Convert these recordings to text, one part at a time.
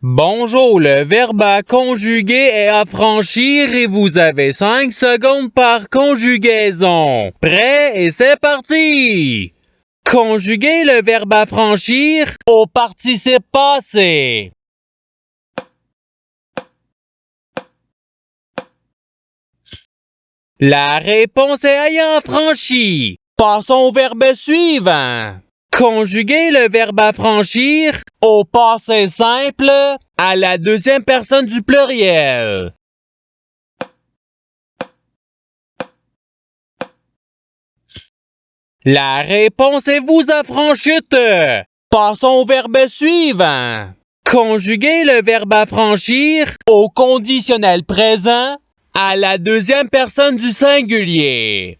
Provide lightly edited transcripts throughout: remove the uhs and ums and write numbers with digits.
Bonjour, le verbe à conjuguer est affranchir et vous avez 5 secondes par conjugaison. Prêt et c'est parti! Conjuguer le verbe affranchir au participe passé. La réponse est ayant franchi. Passons au verbe suivant. Conjuguer le verbe affranchir au passé simple à la deuxième personne du pluriel. La réponse est vous affranchite. Passons au verbe suivant. Conjuguer le verbe affranchir au conditionnel présent à la deuxième personne du singulier.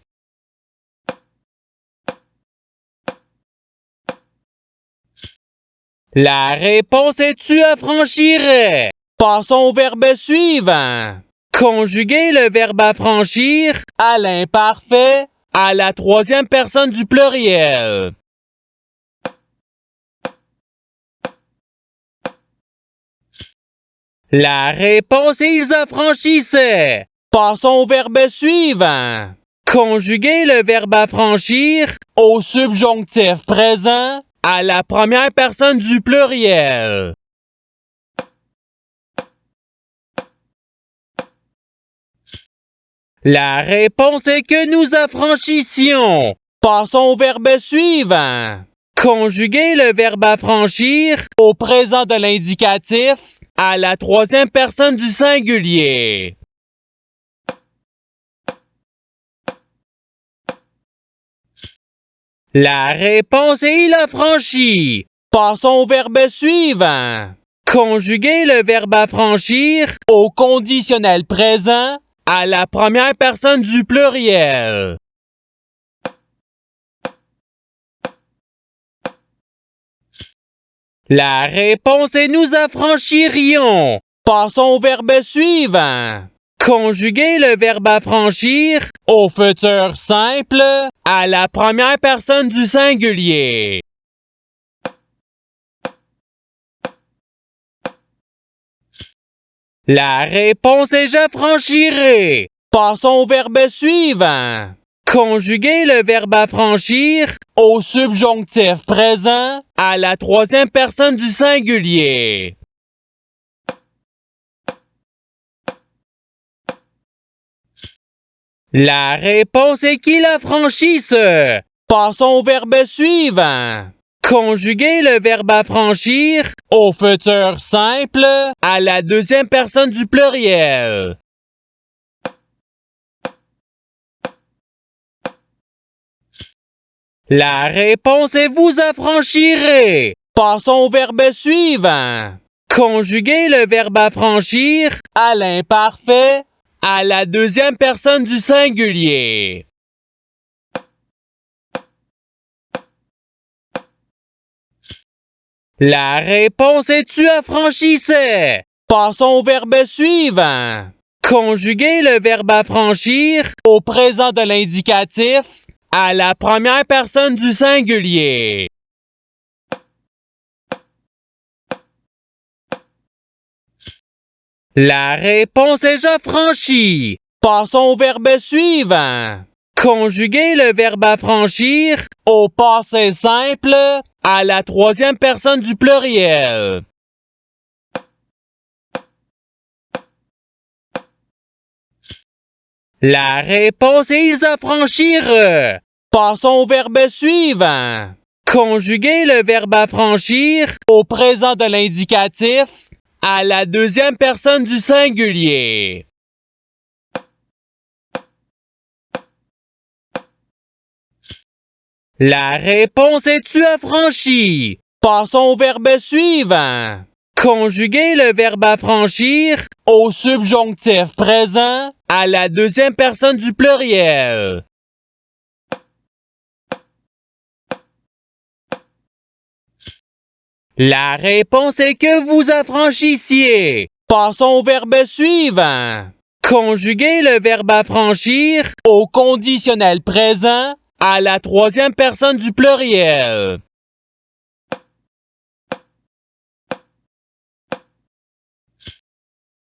La réponse est tu affranchirais. Passons au verbe suivant. Conjuguer le verbe affranchir à l'imparfait à la troisième personne du pluriel. La réponse est ils affranchissaient. Passons au verbe suivant. Conjuguer le verbe affranchir au subjonctif présent à la première personne du pluriel. La réponse est que nous affranchissions. Passons au verbe suivant. Conjuguer le verbe affranchir au présent de l'indicatif à la troisième personne du singulier. La réponse est il affranchit. Passons au verbe suivant. Conjuguer le verbe affranchir au conditionnel présent à la première personne du pluriel. La réponse est nous affranchirions. Passons au verbe suivant. Conjuguer le verbe affranchir au futur simple à la première personne du singulier. La réponse est j'affranchirai. Passons au verbe suivant. Conjuguer le verbe affranchir au subjonctif présent à la troisième personne du singulier. La réponse est qu'il affranchisse. Passons au verbe suivant. Conjuguer le verbe affranchir au futur simple à la deuxième personne du pluriel. La réponse est vous affranchirez. Passons au verbe suivant. Conjuguer le verbe affranchir à l'imparfait à la deuxième personne du singulier. La réponse est tu affranchissais. Passons au verbe suivant. Conjuguer le verbe affranchir au présent de l'indicatif à la première personne du singulier. La réponse est j'affranchis. Passons au verbe suivant. Conjuguer le verbe affranchir au passé simple à la troisième personne du pluriel. La réponse est ils affranchirent. Passons au verbe suivant. Conjuguer le verbe affranchir au présent de l'indicatif à la deuxième personne du singulier. La réponse est tu affranchi. Passons au verbe suivant. Conjuguer le verbe affranchir au subjonctif présent à la deuxième personne du pluriel. La réponse est que vous affranchissiez. Passons au verbe suivant. Conjuguer le verbe affranchir au conditionnel présent à la troisième personne du pluriel.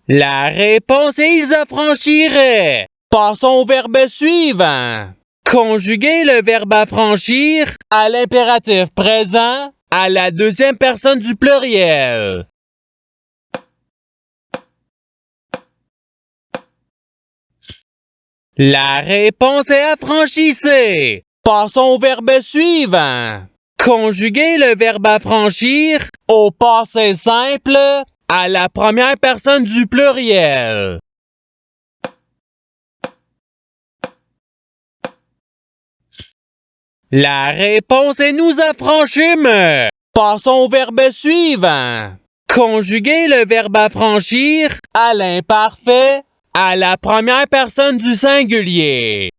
La réponse est ils affranchiraient. Passons au verbe suivant. Conjuguer le verbe affranchir à l'impératif présent à la deuxième personne du pluriel. La réponse est affranchissez. Passons au verbe suivant. Conjuguer le verbe affranchir au passé simple à la première personne du pluriel. La réponse est nous affranchîmes. Passons au verbe suivant. Conjuguer le verbe affranchir à l'imparfait à la première personne du singulier.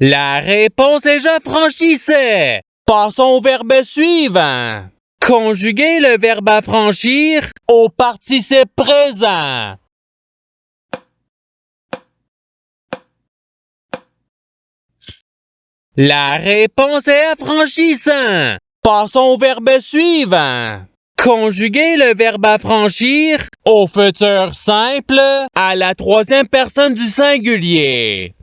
La réponse est j'affranchissais. Passons au verbe suivant. Conjuguer le verbe affranchir au participe présent. La réponse est affranchissant. Passons au verbe suivant. Conjuguer le verbe affranchir au futur simple à la troisième personne du singulier.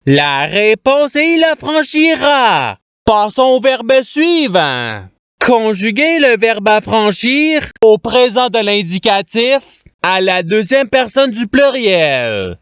La réponse est il affranchira. Passons au verbe suivant. Conjuguer le verbe affranchir au présent de l'indicatif à la deuxième personne du pluriel.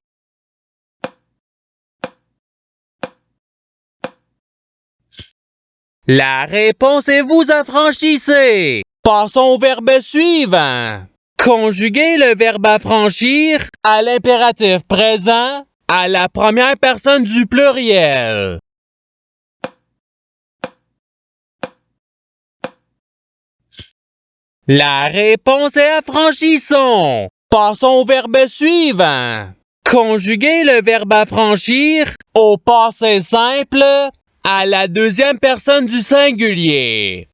La réponse est vous affranchissez. Passons au verbe suivant. Conjuguer le verbe affranchir à l'impératif présent à la première personne du pluriel. La réponse est affranchissons. Passons au verbe suivant. Conjuguer le verbe affranchir au passé simple à la deuxième personne du singulier.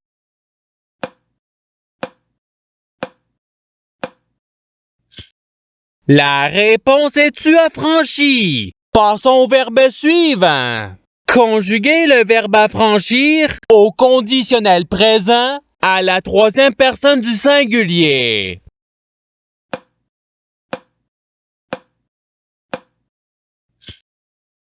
La réponse est tu affranchi. Passons au verbe suivant. Conjuguer le verbe affranchir au conditionnel présent à la troisième personne du singulier.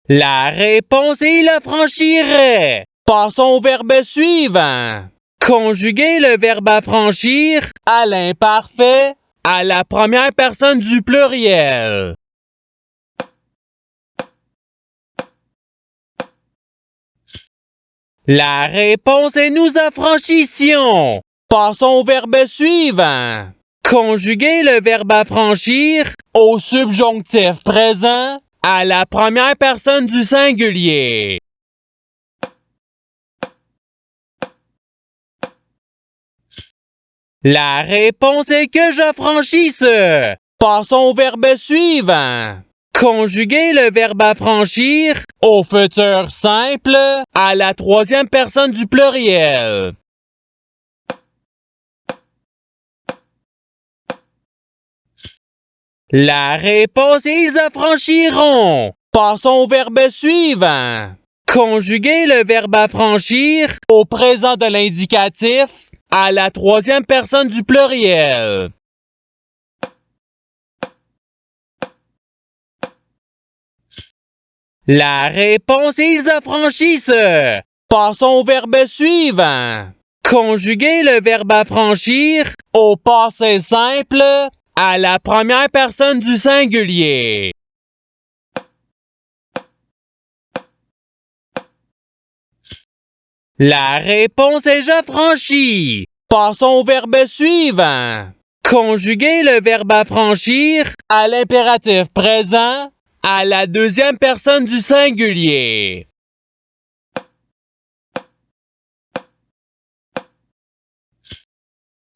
La réponse est il affranchirait. Passons au verbe suivant. Conjuguer le verbe affranchir à l'imparfait à la première personne du pluriel. La réponse est nous affranchissions. Passons au verbe suivant. Conjuguer le verbe affranchir au subjonctif présent à la première personne du singulier. La réponse est que j'affranchisse. Passons au verbe suivant. Conjuguer le verbe affranchir au futur simple à la troisième personne du pluriel. La réponse est ils affranchiront. Passons au verbe suivant. Conjuguer le verbe affranchir au présent de l'indicatif à la troisième personne du pluriel. La réponse est ils affranchissent. Passons au verbe suivant. Conjuguer le verbe affranchir au passé simple à la première personne du singulier. La réponse est j'affranchis. Passons au verbe suivant. Conjuguer le verbe affranchir à l'impératif présent à la deuxième personne du singulier.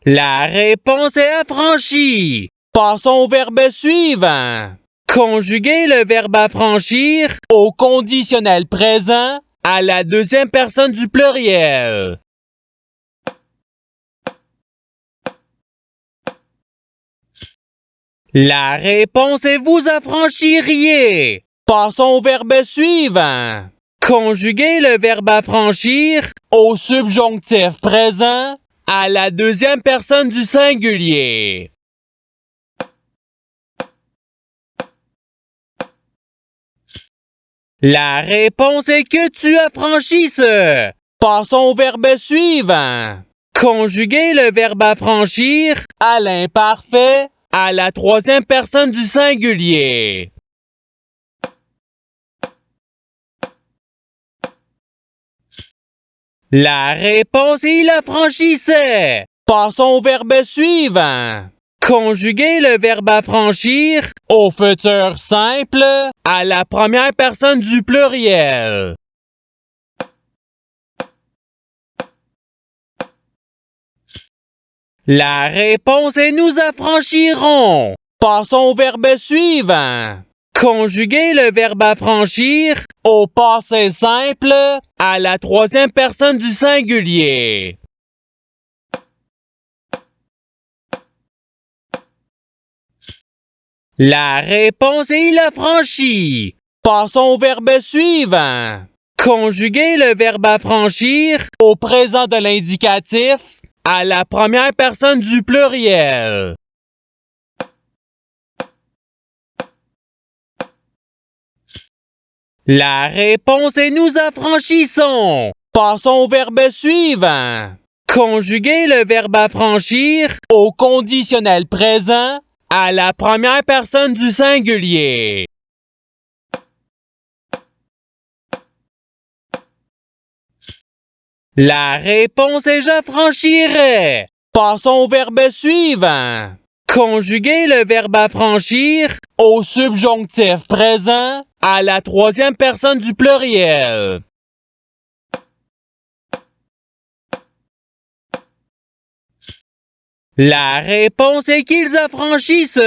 La réponse est affranchie. Passons au verbe suivant. Conjuguer le verbe affranchir au conditionnel présent à la deuxième personne du pluriel. La réponse est vous affranchiriez. Passons au verbe suivant. Conjuguer le verbe affranchir au subjonctif présent à la deuxième personne du singulier. La réponse est que tu affranchisses. Passons au verbe suivant. Conjuguer le verbe affranchir à l'imparfait à la troisième personne du singulier. La réponse est il affranchissait. Passons au verbe suivant. Conjuguer le verbe affranchir au futur simple à la première personne du pluriel. La réponse est nous affranchirons. Passons au verbe suivant. Conjuguer le verbe affranchir au passé simple à la troisième personne du singulier. La réponse est il affranchit. Passons au verbe suivant. Conjuguer le verbe affranchir au présent de l'indicatif à la première personne du pluriel. La réponse est nous affranchissons. Passons au verbe suivant. Conjuguer le verbe affranchir au conditionnel présent à la première personne du singulier. La réponse est j'affranchirai. Passons au verbe suivant. Conjuguer le verbe affranchir au subjonctif présent à la troisième personne du pluriel. La réponse est qu'ils affranchissent.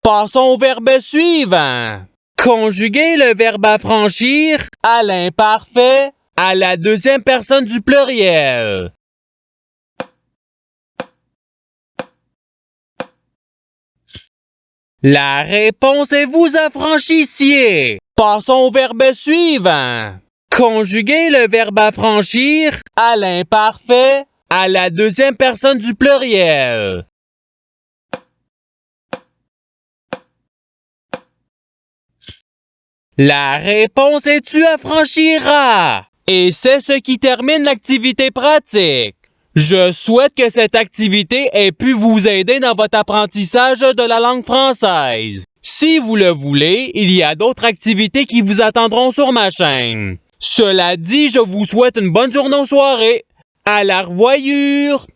Passons au verbe suivant. Conjuguer le verbe affranchir à l'imparfait à la deuxième personne du pluriel. La réponse est vous affranchissiez. Passons au verbe suivant. Conjuguer le verbe affranchir à l'imparfait à la deuxième personne du pluriel. La réponse est tu affranchiras. Et c'est ce qui termine l'activité pratique. Je souhaite que cette activité ait pu vous aider dans votre apprentissage de la langue française. Si vous le voulez, il y a d'autres activités qui vous attendront sur ma chaîne. Cela dit, je vous souhaite une bonne journée ou soirée. À la revoyure!